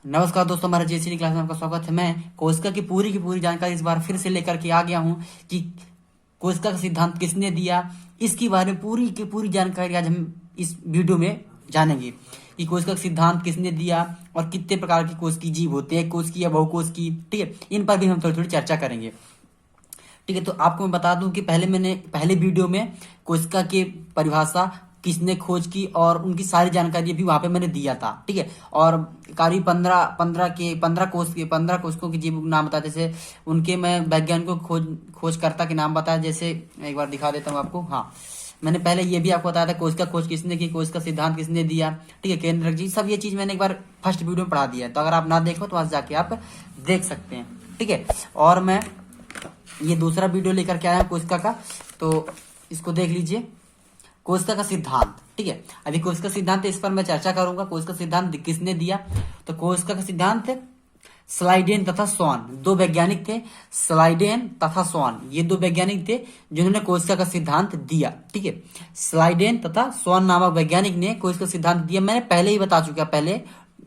नमस्कार दोस्तों, हमारे जेसीडी क्लास में आपका स्वागत है। मैं कोशिका की पूरी जानकारी इस बार फिर से लेकर के आ गया हूं कि कोशिका का सिद्धांत किसने दिया। इसके बारे में पूरी की पूरी जानकारी आज हम इस वीडियो में जानेंगे कि कोशिका का सिद्धांत किसने दिया और कितने प्रकार की कोशिकीय जीव होते हैं, कोशिकीय या बहुकोशिकीय। ठीक है, इन पर भी हम थोड़ी थोड़ी चर्चा करेंगे। ठीक है, तो आपको मैं बता दूं कि पहले वीडियो में कोशिका की परिभाषा, किसने खोज की और उनकी सारी जानकारी भी वहां पे मैंने दिया था। ठीक है, और करीब 15 कोशिकों के जीव नाम बताया। जैसे उनके मैं वैज्ञानिकों खोजकर्ता के नाम बताया। जैसे एक बार दिखा देता हूँ आपको। हाँ, मैंने पहले ये भी आपको बताया था कोशिका खोज किसने की, कोशिका सिद्धांत किसने दिया। ठीक है, केंद्रक जी, सब ये चीज मैंने एक बार फर्स्ट वीडियो में पढ़ा दिया है। तो अगर आप ना देखो तो वहां जाके आप देख सकते हैं। ठीक है, और मैं ये दूसरा वीडियो लेकर के आया कोशिका का, तो इसको देख लीजिए। कोशिका का सिद्धांत। ठीक है, अभी कोशिका सिद्धांत इस पर मैं चर्चा करूंगा। कोशिका सिद्धांत किसने दिया? तो कोशिका का सिद्धांत स्लाइडेन तथा स्वान, दो वैज्ञानिक थे। स्लाइडेन तथा स्वान, ये दो वैज्ञानिक थे जिन्होंने कोशिका का सिद्धांत दिया। ठीक है, स्लाइडेन तथा स्वान नामक वैज्ञानिक ने कोशिका का सिद्धांत दिया। मैंने पहले ही बता चुका पहले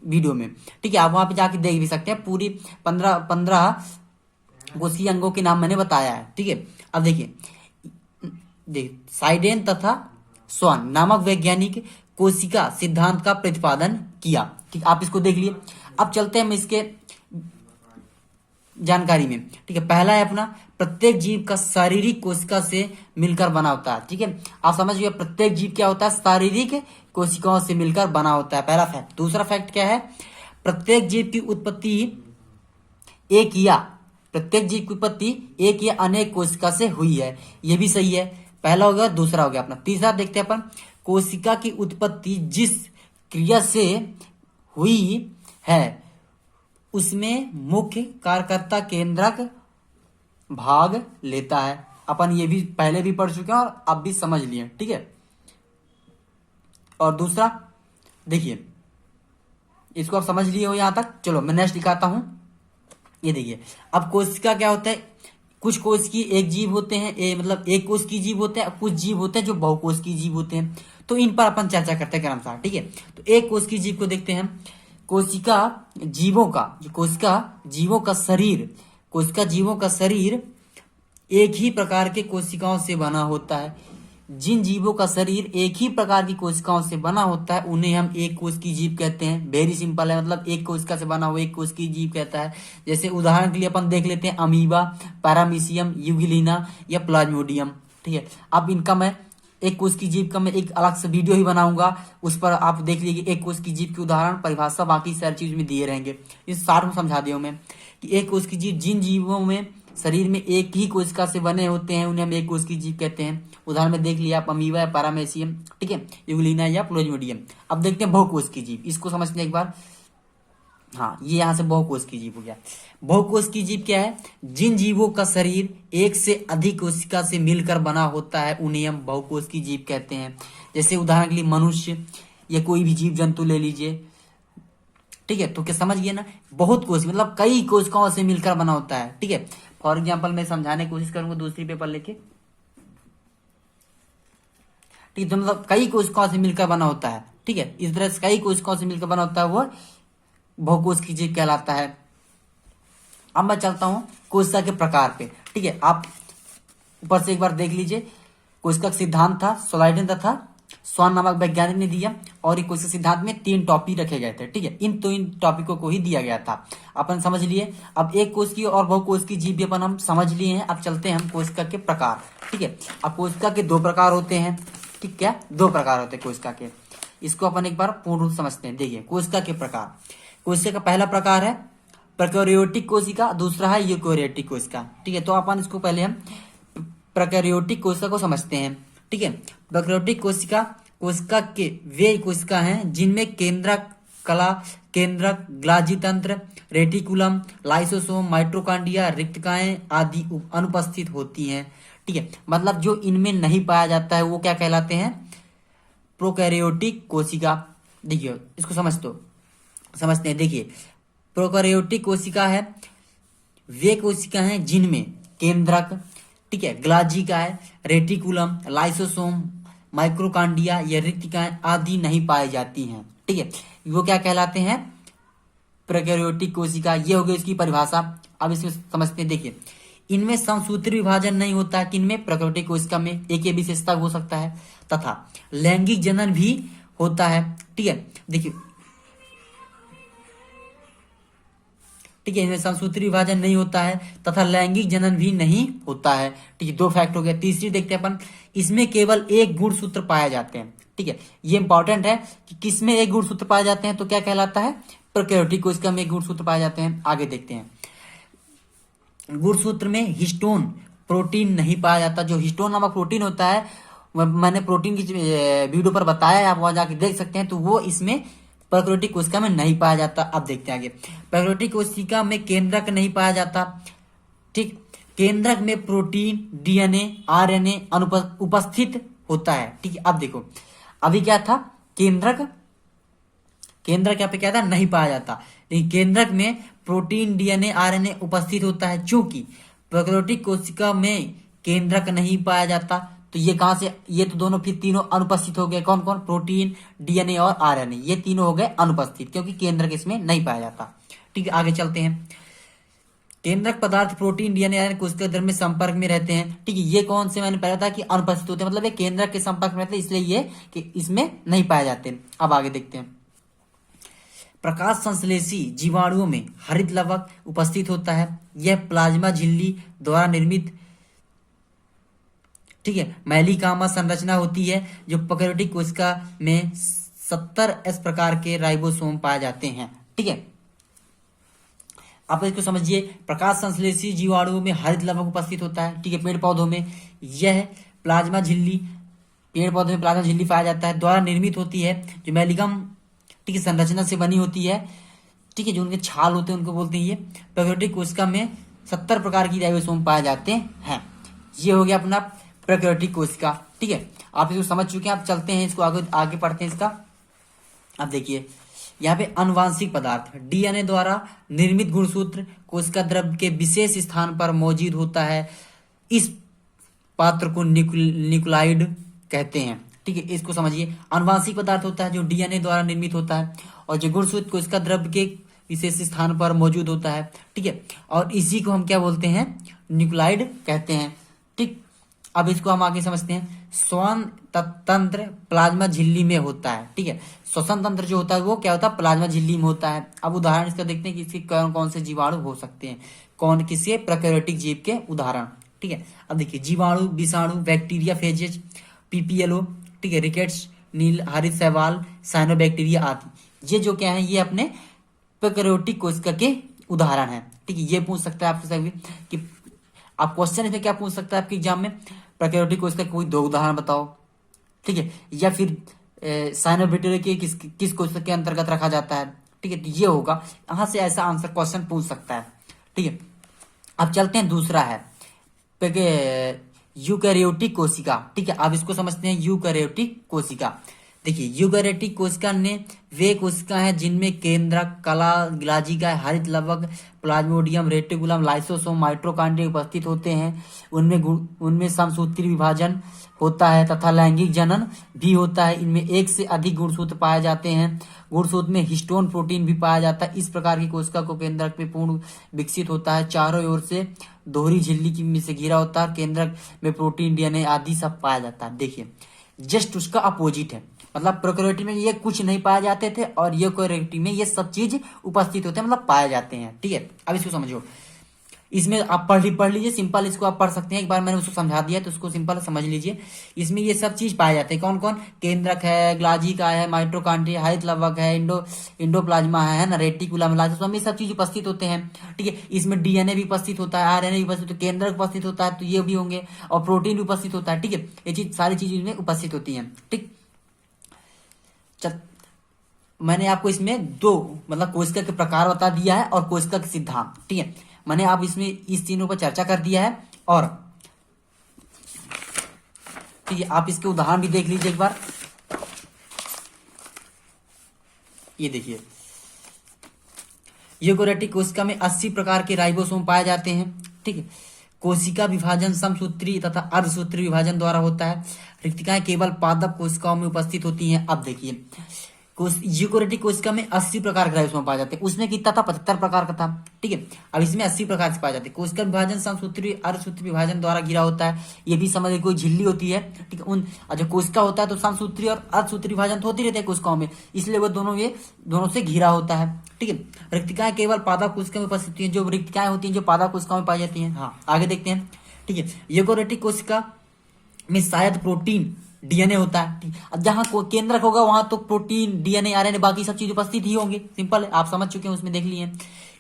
वीडियो में। ठीक है, आप वहां पे जाके देख भी सकते हैं। पूरी 15 कोशिकीय अंगों के नाम मैंने बताया है। ठीक है, अब देखिए साइडेन तथा स्वान नामक वैज्ञानिक कोशिका सिद्धांत का प्रतिपादन किया। ठीक, आप इसको देख लिए। अब चलते हैं हम इसके जानकारी में। ठीक है, पहला है अपना, प्रत्येक जीव का शारीरिक कोशिका से मिलकर बना होता है। ठीक है, आप समझ गए प्रत्येक जीव क्या होता है? शारीरिक कोशिकाओं से मिलकर बना होता है, पहला फैक्ट। दूसरा फैक्ट क्या है? प्रत्येक जीव की उत्पत्ति एक या प्रत्येक जीव की उत्पत्ति एक या अनेक कोशिका से हुई है। यह भी सही है, पहला हो गया। दूसरा हो गया अपना। तीसरा देखते हैं अपन, कोशिका की उत्पत्ति जिस क्रिया से हुई है उसमें मुख्य कार्यकर्ता केंद्रक भाग लेता है। अपन ये भी पहले भी पढ़ चुके हैं और अब भी समझ लिए। ठीक है, और दूसरा देखिए, इसको आप समझ लिए हो यहां तक। चलो मैं नेक्स्ट दिखाता हूं। ये देखिए, अब कोशिका क्या होता है? कुछ कोशिकीय एक जीव होते हैं, मतलब एक कोशिकीय जीव होते हैं। कुछ जीव होते हैं जो बहुकोशिकीय जीव होते हैं। तो इन पर अपन चर्चा करते हैं क्रमशः। ठीक है, तो एक कोशिकीय जीव को देखते हैं। कोशिका जीवों का कोशिका जीवों का शरीर एक ही प्रकार के कोशिकाओं से बना होता है। जिन जीवों का शरीर एक ही प्रकार की कोशिकाओं से बना होता है उन्हें हम एक कोशिकीय जीव कहते हैं। वेरी सिंपल है, मतलब एक कोशिका से बना हुआ एक कोशिकीय जीव कहता है। जैसे उदाहरण के लिए अपन देख लेते हैं अमीबा, पैरामीशियम, यूगिलिना या प्लाज्मोडियम। ठीक है, अब इनका मैं एक कोशिकीय जीव का मैं एक अलग से वीडियो ही बनाऊंगा, उस पर आप देख लीजिए। एक कोशिकीय जीव की उदाहरण, परिभाषा, बाकी सारी चीज में दिए रहेंगे। इस सार में समझा दिया मैं कि एक कोशिकीय जीव, जिन जीवों में शरीर में एक ही कोशिका से बने होते हैं उन्हें हम एक कोशिकीय जीव कहते हैं। उदाहरण में देख लिया आप, अमीबा या पैरामेसियम, ठीक है, यूग्लिना या प्लाज्मोडियम। अब देखते हैं बहुकोशिकीय जीव, इसको समझते हैं एक बार। हाँ, ये यहां से बहुकोशिकीय जीव हो गया। बहुकोशिकीय जीव क्या है? जिन जीवों का शरीर एक से अधिक कोशिका से मिलकर बना होता है उन्हें हम बहुकोशिकीय जीव कहते हैं। जैसे उदाहरण के लिए मनुष्य या कोई भी जीव जंतु ले लीजिए। ठीक है, तो क्या समझ गए ना? बहुत कोशिका मतलब कई कोशिकाओं से मिलकर बना होता है। ठीक है, फॉर एग्जाम्पल मैं समझाने की कोशिश करूंगा दूसरी पेपर लेके। ठीक है, तो मतलब कई कोशिकाओं से मिलकर बना होता है। ठीक है, इस तरह से कई कोशिकाओं से मिलकर बना होता है, वो बहुकोशिकीय जीव कहलाता है। अब मैं चलता हूं कोशिका के प्रकार पे। ठीक है, आप ऊपर से एक बार देख लीजिए। कोशिका का सिद्धांत था, स्लाइडेन तथा स्वान नामक वैज्ञानिक ने दिया, और ये कोशिका सिद्धांत में 3 टॉपिक रखे गए थे। ठीक है, इन 3 टॉपिकों को ही दिया गया था, अपन समझ लिए। अब एक कोशिकीय और बहुकोशिकीय जीव भी अपन हम समझ लिए हैं। अब चलते हैं हम कोशिका के प्रकार। ठीक है, अब कोशिका के 2 प्रकार होते हैं। ठीक, क्या 2 प्रकार होते हैं कोशिका के? इसको अपन एक बार पूर्ण रूप समझते हैं। देखिए, कोशिका के प्रकार। कोशिका का पहला प्रकार है प्रोकैरियोटिक कोशिका, दूसरा है यूकैरियोटिक कोशिका। ठीक है, तो अपन इसको पहले हम प्रोकैरियोटिक कोशिका को समझते हैं। ठीक है, प्रोकैरियोटिक कोशिका के वे कोशिका हैं जिनमें केंद्रक, ग्लाजी तंत्र, रेटिकुलम, लाइसोसोम, माइटोकॉन्ड्रिया, रिक्तिकाएं आदि अनुपस्थित होती हैं। ठीक है, मतलब जो इनमें नहीं पाया जाता है वो क्या कहलाते हैं? प्रोकैरियोटिक कोशिका। देखिए, इसको समझते हैं। देखिए, प्रोकैरियोटिक कोशिका है वे कोशिका हैं जिनमें केंद्रक, ठीक है, ग्लाजी का है, रेटिकुलम, लाइसोसोम, माइक्रोकांडिया या रिक्तिकाएं आदि नहीं पाई जाती हैं। ठीक है, वो क्या कहलाते हैं? प्रोकैरियोटिक कोशिका, ये हो गई इसकी परिभाषा। अब इसमें समझते हैं, देखिए इनमें समसूत्री विभाजन नहीं होता है, किनमें, प्रोकैरियोटिक कोशिका में, एक ये विशेषता हो सकता है, तथा लैंगिक जनन भी होता है। ठीक है, देखिए ठीक है, इनमें समसूत्री विभाजन नहीं होता है तथा लैंगिक जनन भी नहीं होता है। ठीक है, दो फैक्ट हो गया। तीसरी देखते हैं अपन, इसमें केवल एक गुणसूत्र पाए जाते हैं। ठीक है, ये इंपॉर्टेंट है कि किसमें एक गुणसूत्र पाए जाते हैं, तो क्या कहलाता है, प्रोकैरियोटिक कोशिका में एक गुणसूत्र पाए जाते हैं। आगे देखते हैं, गुणसूत्र में हिस्टोन प्रोटीन नहीं पाया जाता। जो हिस्टोन नामक प्रोटीन होता है, मैंने प्रोटीन की वीडियो पर बताया है, आप वहां जाके देख सकते हैं, तो वो इसमें प्रोकैरियोटिक कोशिका में नहीं पाया जाता। अब देखते हैं आगे, प्रोकैरियोटिक कोशिका में केंद्रक नहीं पाया जाता। ठीक, केंद्रक में प्रोटीन, डीएनए, आरएनए उपस्थित होता है। ठीक है, अब देखो अभी क्या था, केंद्रक यहाँ पे क्या था, नहीं पाया जाता, लेकिन केंद्रक में प्रोटीन, डीएनए, आरएनए उपस्थित होता है। चूंकि प्रोकैरियोटिक कोशिका में केंद्रक नहीं पाया जाता, तो ये कहां से, ये तो दोनों फिर तीनों अनुपस्थित हो गए। कौन कौन, प्रोटीन, डीएनए और आरएनए, ये तीनों हो गए अनुपस्थित, क्योंकि केंद्रक इसमें नहीं पाया जाता। ठीक है, आगे चलते हैं, केंद्रक पदार्थ प्रोटीन, डीएनए, आरएनए कोशिका द्रव्य में संपर्क में रहते हैं। ठीक है, ये कौन से, मैंने पढ़ा था कि अनुपस्थित होते हैं, मतलब ये केंद्रक के संपर्क में रहते हैं, इसलिए ये कि इसमें नहीं पाए जाते। अब आगे देखते हैं, प्रकाश संश्लेषी जीवाणुओं में हरित लवक उपस्थित होता है। यह प्लाज्मा झिल्ली द्वारा निर्मित, ठीक है, मैलीकामा संरचना होती है, जो प्रोकैरियोटिक कोशिका में 70S प्रकार के राइबोसोम पाए जाते हैं। ठीक है, आप इसको समझिए, प्रकाश संश्लेषी जीवाणुओं में हरित लवक उपस्थित होता है। ठीक है, पेड़ पौधों में यह प्लाज्मा झिल्ली, पेड़ पौधों में प्लाज्मा झिल्ली पाया जाता है, द्वारा निर्मित होती है, जो मैलीगम, ठीक है, संरचना से बनी होती है। ठीक है, जो उनके छाल होते हैं उनको बोलते हैं। ये प्रोकैरियोटिक कोशिका में 70 प्रकार की राइबोसोम पाए जाते हैं। ये हो गया अपना प्रोकैरियोटिक कोशिका। ठीक है, आप इसको समझ चुके हैं। आप चलते हैं, इसको आगे पढ़ते हैं इसका। अब देखिए यहाँ पे अनुवांशिक पदार्थ, डीएनए द्वारा निर्मित गुणसूत्र कोशिका द्रव्य के विशेष स्थान पर मौजूद होता है। इस पात्र को न्यूक्लाइड कहते हैं। ठीक है, इसको समझिए, अनुवांशिक पदार्थ होता है जो डीएनए द्वारा निर्मित होता है, और जो गुणसूत्र कोशिका द्रव्य के विशेष स्थान पर मौजूद होता है। ठीक है, और इसी को हम क्या बोलते हैं, न्यूक्लाइड कहते हैं। ठीक, अब इसको हम आगे समझते हैं। श्वसन तंत्र प्लाज्मा झिल्ली में होता है। ठीक है, श्वसन तंत्र जो होता है वो क्या होता है, प्लाज्मा झिल्ली में होता है। अब उदाहरण इसका देखते हैं कि इसके कौन कौन से जीवाणु हो सकते हैं, कौन किसके, प्रोकैरियोटिक जीव के उदाहरण। ठीक है, अब देखिए, जीवाणु, विषाणु, बैक्टीरिया फेजेज, पीपीएलओ, ठीक है, रिकेट्स, नील हरित शैवाल, साइनोबैक्टीरिया आदि, ये जो क्या है, ये अपने प्रोकैरियोटिक कोशिका के उदाहरण है। ठीक है, ये पूछ सकता है आपसे कि आप क्वेश्चन इसमें क्या पूछ सकता है आपके एग्जाम में, प्रोकैरियोटिक कोशिका कोई 2 उदाहरण बताओ। ठीक है, या फिर साइनोबैक्टीरिया के किस कोशिका के अंतर्गत रखा जाता है। ठीक है, तो ये होगा, यहां से ऐसा आंसर क्वेश्चन पूछ सकता है। ठीक है, अब चलते हैं, दूसरा है यूकैरियोटिक कोशिका। ठीक है, अब इसको समझते हैं, यूकैरियोटिक कोशिका। देखिए, यूकैरियोटिक कोशिका ने वे कोशिका हैं जिनमें केंद्रक, कला, ग्लाजिका, हरित लवक, प्लाज्मोडियम, रेटिकुलम, लाइसोसोम, माइटोकॉन्ड्रिया उपस्थित होते हैं। उनमें समसूत्री विभाजन होता है तथा लैंगिक जनन भी होता है। इनमें एक से अधिक गुणसूत्र पाए जाते हैं। गुणसूत्र में हिस्टोन प्रोटीन भी पाया जाता है। इस प्रकार की कोशिका को केंद्रक में पूर्ण विकसित होता है, चारों ओर से दोहरी झिल्ली में से घिरा होता है। केंद्रक में प्रोटीन, डीएनए आदि सब पाया जाता है। देखिए, जस्ट उसका अपोजिट है, मतलब प्रोकैरियोटिक में ये कुछ नहीं पाए जाते थे, और यूकैरियोटिक में ये सब चीज उपस्थित होते हैं, मतलब पाए जाते हैं। ठीक है, अब इसको समझो, इसमें आप पढ़ लीजिए, सिंपल इसको आप पढ़ सकते हैं। एक बार मैंने उसको समझा दिया, तो उसको सिंपल समझ लीजिए। इसमें ये सब चीज पाए जाते हैं, कौन कौन, केंद्रक है, ग्लाजिका है, माइटोकॉन्ड्रिया, हरित लवक है, इंडोप्लाज्मा है ना, रेटिकुलम, लाइसोसोम, ये सब चीज उपस्थित होते हैं। ठीक है, इसमें डीएनए भी उपस्थित होता है, आरएनए भी उपस्थित, केंद्रक उपस्थित होता है, तो ये भी होंगे, और प्रोटीन भी उपस्थित होता है। ठीक है, ये चीज सारी चीज इसमें उपस्थित होती है। ठीक, मैंने आपको इसमें 2 मतलब कोशिका के प्रकार बता दिया है और कोशिका के सिद्धांत। ठीक है, मैंने आप इसमें इस तीनों पर चर्चा कर दिया है, और ठीक है, आप इसके उदाहरण भी देख लीजिए एक बार। ये देखिए, यूकैरियोटिक कोशिका में 80 प्रकार के राइबोसोम पाए जाते हैं। ठीक है, कोशिका विभाजन समसूत्री तथा अर्धसूत्री विभाजन द्वारा होता है। रिक्तिकाएं केवल पादप कोशिकाओं में उपस्थित होती हैं। अब देखिए, यूकोरियोटिक कोशिका में 80 प्रकार के राइबोसोम पाए जाते हैं। उसमें कितना था? 75 प्रकार का था। ठीक है, अब इसमें 80 प्रकार से पाए जाते हैं। कोशिका विभाजन समसूत्री अर्धसूत्री विभाजन द्वारा घिरा होता है। ये भी समझ कोई झिल्ली होती है। ठीक है, उन जो कोशिका होता है तो समसूत्री और अर्धसूत्री विभाजन तो होती रहते हैं कोशिकाओं में, इसलिए वो दोनों से घिरा होता है। ठीक है, रिक्तिकाएं केवल पादप कोशिका में उपस्थित होती हैं। जो रिक्तिकाएं होती हैं जो पादप कोशिकाओं में पाई जाती हैं। हाँ, आगे देखते हैं। ठीक है, यूकोरियोटिक कोशिका में शायद प्रोटीन डीएनए होता है। ठीक, अब जहां केंद्रक होगा वहां तो प्रोटीन डीएनए आरएनए बाकी सब चीज उपस्थित ही होंगे। सिंपल है, आप समझ चुके हैं, उसमें देख लिए।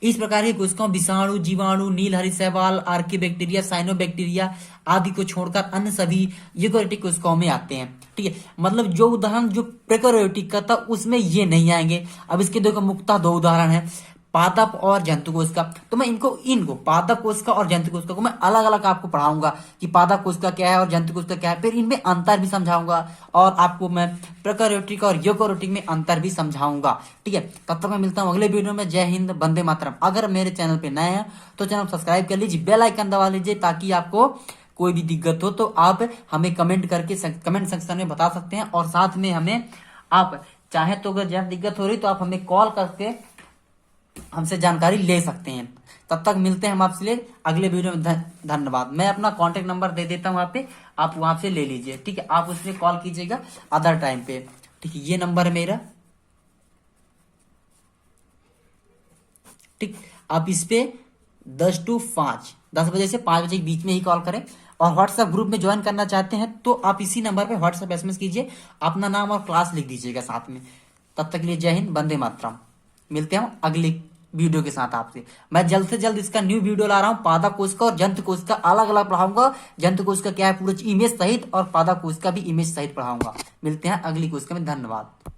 इस प्रकार की कोशिकाओं विषाणु, जीवाणु, नीलहरी शैवाल, आर्कियोबैक्टीरिया, साइनोबैक्टीरिया आदि को छोड़कर अन्य सभी यूकोरियोटिक कोशिकाओं में आते हैं। ठीक है, मतलब जो उदाहरण जो प्रोकैरियोटिक का था उसमें ये नहीं आएंगे। अब इसके देखो मुख्यतः 2 उदाहरण है, पादप और जंतु कोशिका। तो मैं इनको पादप कोशिका और जंतु कोशिका को मैं अलग अलग आपको पढ़ाऊंगा कि पादप कोशिका क्या है और जंतु कोशिका क्या है, फिर इनमें अंतर भी समझाऊंगा और आपको मैं प्रोकैरियोटिक और यूकोरियोटिक में अंतर भी समझाऊंगा। ठीक है, तब तक मैं मिलता हूँ अगले वीडियो में। जय हिंद, वंदे मातरम। अगर मेरे चैनल पे नए हैं तो चैनल सब्सक्राइब कर लीजिए, बेल आइकन दबा लीजिए, ताकि आपको कोई भी दिक्कत हो तो आप हमें कमेंट करके कमेंट सेक्शन में बता सकते हैं। और साथ में हमें आप चाहे तो अगर ज्यादा दिक्कत हो रही तो आप हमें कॉल करके हमसे जानकारी ले सकते हैं। तब तक मिलते हैं हम आपसे अगले वीडियो में। धन्यवाद। मैं अपना कांटेक्ट नंबर दे देता हूं वहां पे, आप वहां से ले लीजिए। ठीक है, आप उसमें कॉल कीजिएगा अदर टाइम पे। ठीक है, ये नंबर है मेरा। ठीक, आप इस पे 10 बजे से 5 बजे के बीच में ही कॉल करें। और व्हाट्सएप ग्रुप में ज्वाइन करना चाहते हैं तो आप इसी नंबर पे व्हाट्सएप एसएमएस कीजिए, अपना नाम और क्लास लिख दीजिएगा साथ में। तब तक के लिए जय हिंद, वंदे मातरम। मिलते हैं अगले वीडियो के साथ आपसे। मैं जल्द से जल्द इसका न्यू वीडियो ला रहा हूं। पादप कोशिका और जंतु कोशिका अलग अलग पढ़ाऊंगा। जंतु कोशिका क्या है पूरे इमेज सहित और पादप कोशिका भी इमेज सहित पढ़ाऊंगा। मिलते हैं अगली कोशिका में। धन्यवाद।